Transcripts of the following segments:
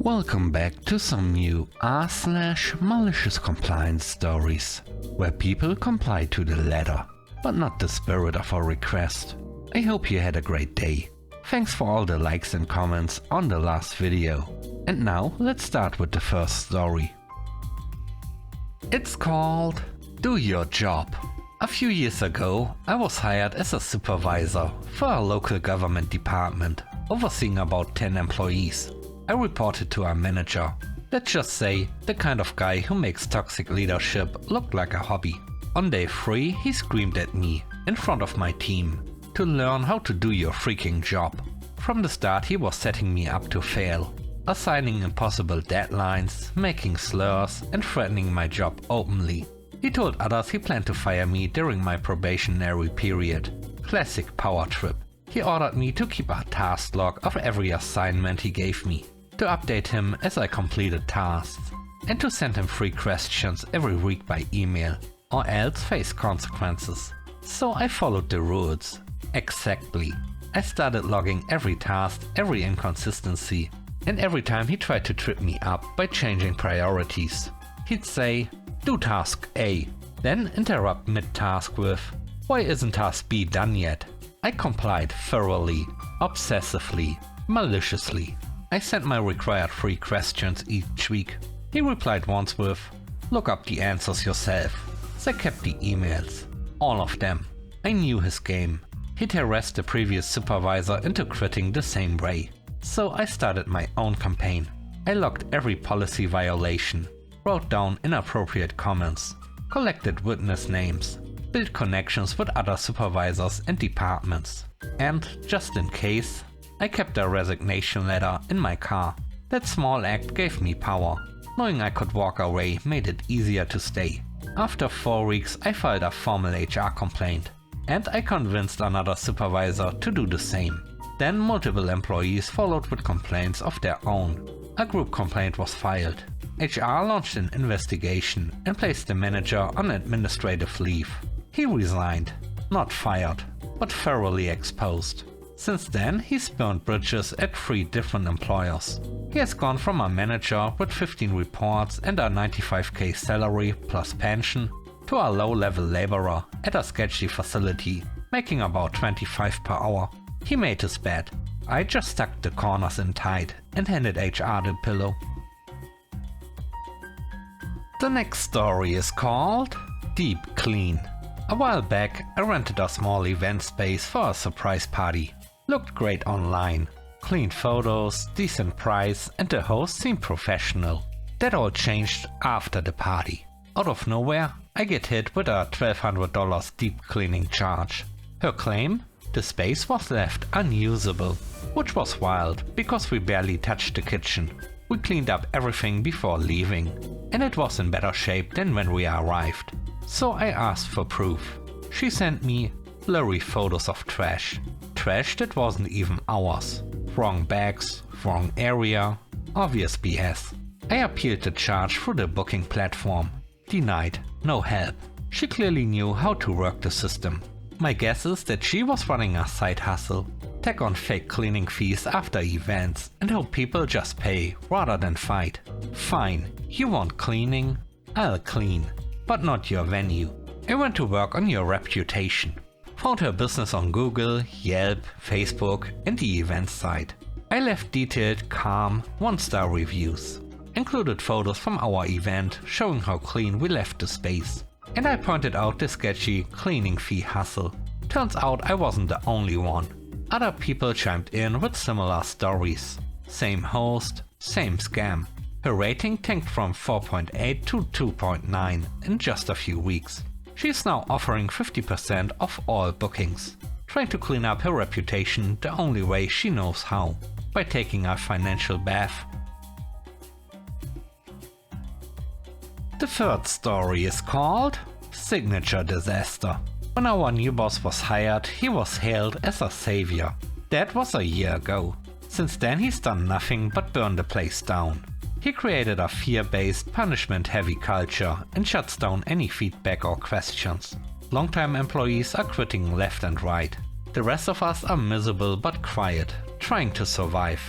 Welcome back to some new r/malicious compliance stories, where people comply to the letter, but not the spirit of a request. I hope you had a great day. Thanks for all the likes and comments on the last video. And now let's start with the first story. It's called Do Your Job. A few years ago, I was hired as a supervisor for a local government department, overseeing about 10 employees. I reported to our manager. Let's just say, the kind of guy who makes toxic leadership look like a hobby. On day 3, he screamed at me, in front of my team, to learn how to do your freaking job. From the start he was setting me up to fail, assigning impossible deadlines, making slurs and threatening my job openly. He told others he planned to fire me during my probationary period. Classic power trip. He ordered me to keep a task log of every assignment he gave me, to update him as I completed tasks, and to send him 3 questions every week by email, or else face consequences. So I followed the rules. Exactly. I started logging every task, every inconsistency, and every time he tried to trip me up by changing priorities. He'd say, do task A, then interrupt mid-task with, why isn't task B done yet? I complied thoroughly, obsessively, maliciously. I sent my required 3 questions each week. He replied once with, look up the answers yourself. So I kept the emails. All of them. I knew his game. He'd harassed the previous supervisor into quitting the same way. So I started my own campaign. I logged every policy violation, wrote down inappropriate comments, collected witness names, built connections with other supervisors and departments. And, just in case, I kept a resignation letter in my car. That small act gave me power. Knowing I could walk away made it easier to stay. After 4 weeks I filed a formal HR complaint. And I convinced another supervisor to do the same. Then multiple employees followed with complaints of their own. A group complaint was filed. HR launched an investigation and placed the manager on administrative leave. He resigned, not fired, but thoroughly exposed. Since then, he's burned bridges at 3 different employers. He has gone from a manager with 15 reports and a 95k salary plus pension to a low-level laborer at a sketchy facility, making about 25 per hour. He made his bed. I just stuck the corners in tight and handed HR the pillow. The next story is called Deep Clean. A while back, I rented a small event space for a surprise party. Looked great online. Clean photos, decent price, and the host seemed professional. That all changed after the party. Out of nowhere, I get hit with a $1,200 deep cleaning charge. Her claim? The space was left unusable, which was wild because we barely touched the kitchen. We cleaned up everything before leaving, and it was in better shape than when we arrived. So I asked for proof. She sent me blurry photos of trash. Trash that wasn't even ours. Wrong bags, wrong area, obvious BS. I appealed the charge through the booking platform. Denied, no help. She clearly knew how to work the system. My guess is that she was running a side hustle. Tack on fake cleaning fees after events and hope people just pay rather than fight. Fine, you want cleaning? I'll clean. But not your venue. I went to work on your reputation. Found her business on Google, Yelp, Facebook and the events site. I left detailed, calm, 1-star reviews. Included photos from our event showing how clean we left the space. And I pointed out the sketchy cleaning fee hustle. Turns out I wasn't the only one. Other people chimed in with similar stories. Same host, same scam. Her rating tanked from 4.8 to 2.9 in just a few weeks. She's now offering 50% off all bookings. Trying to clean up her reputation the only way she knows how, by taking a financial bath. The third story is called Signature Disaster. When our new boss was hired, he was hailed as a savior. That was a year ago. Since then he's done nothing but burn the place down. He created a fear-based, punishment-heavy culture and shuts down any feedback or questions. Longtime employees are quitting left and right. The rest of us are miserable but quiet, trying to survive.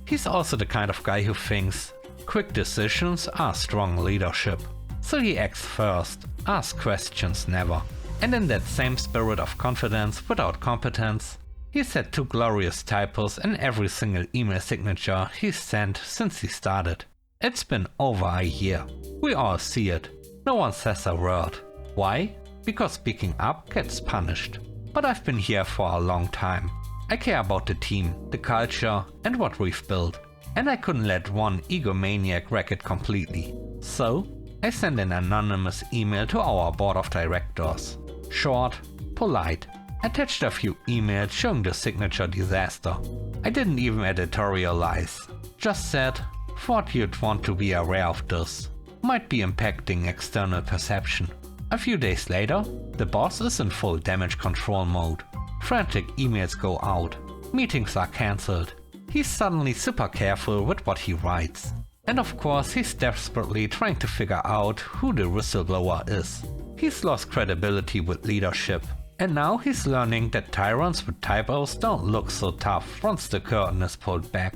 He's also the kind of guy who thinks quick decisions are strong leadership. So he acts first, asks questions never. And in that same spirit of confidence without competence, he said 2 glorious typos in every single email signature he's sent since he started. It's been over a year. We all see it. No one says a word. Why? Because speaking up gets punished. But I've been here for a long time. I care about the team, the culture, and what we've built. And I couldn't let one egomaniac wreck it completely. So, I sent an anonymous email to our board of directors. Short, polite, attached a few emails showing the signature disaster. I didn't even editorialize. Just said, thought you'd want to be aware of this. Might be impacting external perception. A few days later, the boss is in full damage control mode. Frantic emails go out. Meetings are cancelled. He's suddenly super careful with what he writes. And of course he's desperately trying to figure out who the whistleblower is. He's lost credibility with leadership. And now he's learning that tyrants with typos don't look so tough once the curtain is pulled back.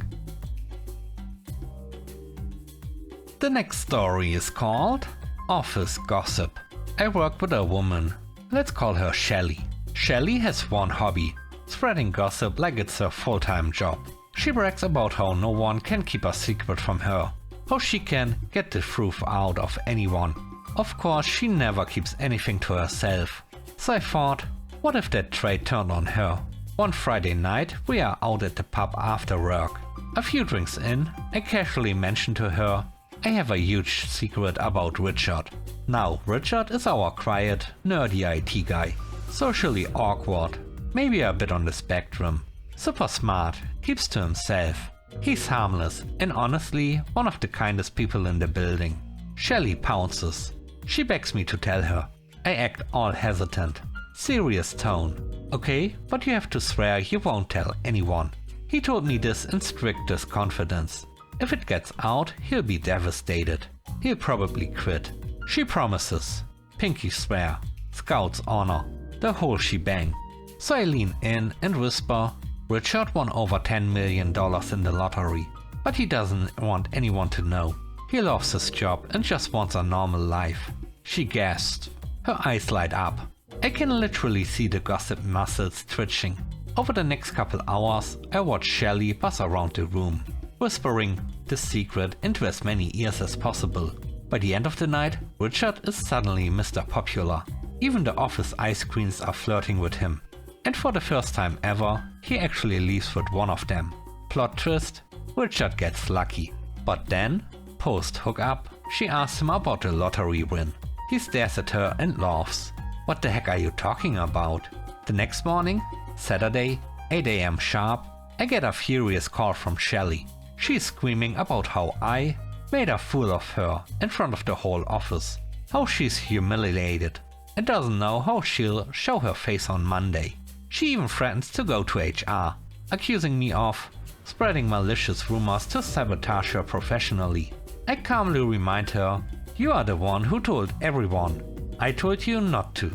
The next story is called Office Gossip. I work with a woman. Let's call her Shelly. Shelly has one hobby, spreading gossip like it's her full-time job. She brags about how no one can keep a secret from her, how she can get the truth out of anyone. Of course, she never keeps anything to herself. So I thought, what if that trait turned on her? One Friday night, we are out at the pub after work. A few drinks in, I casually mentioned to her, I have a huge secret about Richard. Now, Richard is our quiet, nerdy IT guy. Socially awkward, maybe a bit on the spectrum. Super smart, keeps to himself. He's harmless and honestly one of the kindest people in the building. Shelly pounces. She begs me to tell her. I act all hesitant. Serious tone. Okay, but you have to swear you won't tell anyone. He told me this in strictest confidence. If it gets out, he'll be devastated. He'll probably quit. She promises. Pinky swear. Scout's honor. The whole shebang. So I lean in and whisper, Richard won over $10 million in the lottery, but he doesn't want anyone to know. He loves his job and just wants a normal life. She gasped. Her eyes light up. I can literally see the gossip muscles twitching. Over the next couple hours, I watch Shelly buzz around the room, whispering the secret into as many ears as possible. By the end of the night, Richard is suddenly Mr. Popular. Even the office ice queens are flirting with him. And for the first time ever, he actually leaves with one of them. Plot twist, Richard gets lucky. But then, post hookup, she asks him about the lottery win. He stares at her and laughs. What the heck are you talking about? The next morning, Saturday, 8 AM sharp, I get a furious call from Shelly. She's screaming about how I made a fool of her in front of the whole office. How she's humiliated and doesn't know how she'll show her face on Monday. She even threatens to go to HR, accusing me of spreading malicious rumors to sabotage her professionally. I calmly remind her, you are the one who told everyone. I told you not to.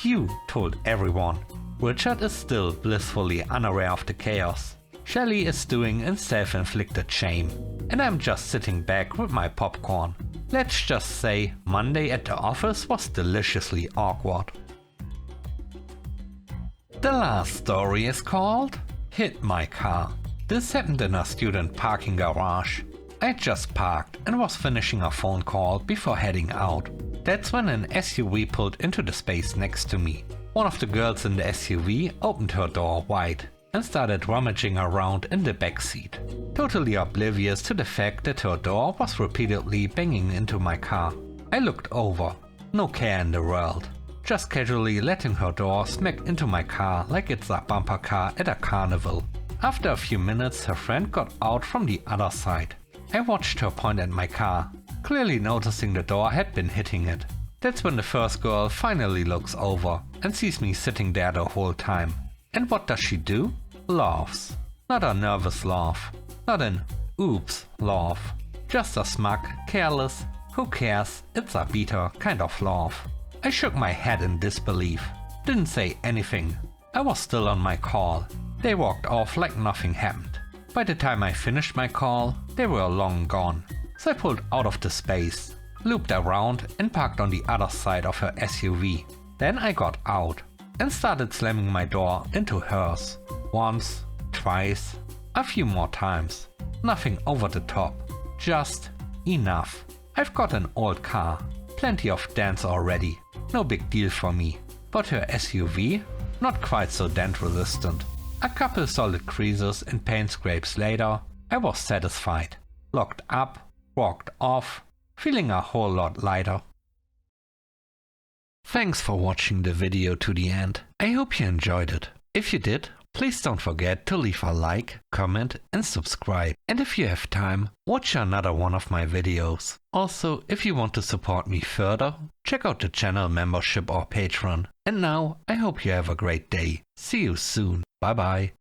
You told everyone. Richard is still blissfully unaware of the chaos. Shelly is stewing in self-inflicted shame, and I'm just sitting back with my popcorn. Let's just say Monday at the office was deliciously awkward. The last story is called Hit My Car. This happened in a student parking garage. I just parked and was finishing a phone call before heading out. That's when an SUV pulled into the space next to me. One of the girls in the SUV opened her door wide and started rummaging around in the back seat, totally oblivious to the fact that her door was repeatedly banging into my car. I looked over, no care in the world, just casually letting her door smack into my car like it's a bumper car at a carnival. After a few minutes, her friend got out from the other side. I watched her point at my car, clearly noticing the door had been hitting it. That's when the first girl finally looks over and sees me sitting there the whole time. And what does she do? Laughs. Not a nervous laugh. Not an oops laugh. Just a smug, careless, who cares, it's a beater kind of laugh. I shook my head in disbelief. Didn't say anything. I was still on my call. They walked off like nothing happened. By the time I finished my call, they were long gone. So I pulled out of the space, looped around and parked on the other side of her SUV. Then I got out and started slamming my door into hers. Once, twice, a few more times. Nothing over the top, just enough. I've got an old car, plenty of dents already, no big deal for me. But her SUV? Not quite so dent resistant. A couple solid creases and paint scrapes later, I was satisfied. Locked up, walked off, feeling a whole lot lighter. Thanks for watching the video to the end. I hope you enjoyed it. If you did, please don't forget to leave a like, comment and subscribe. And if you have time, watch another one of my videos. Also, if you want to support me further, check out the channel membership or Patreon. And now, I hope you have a great day. See you soon. Bye bye.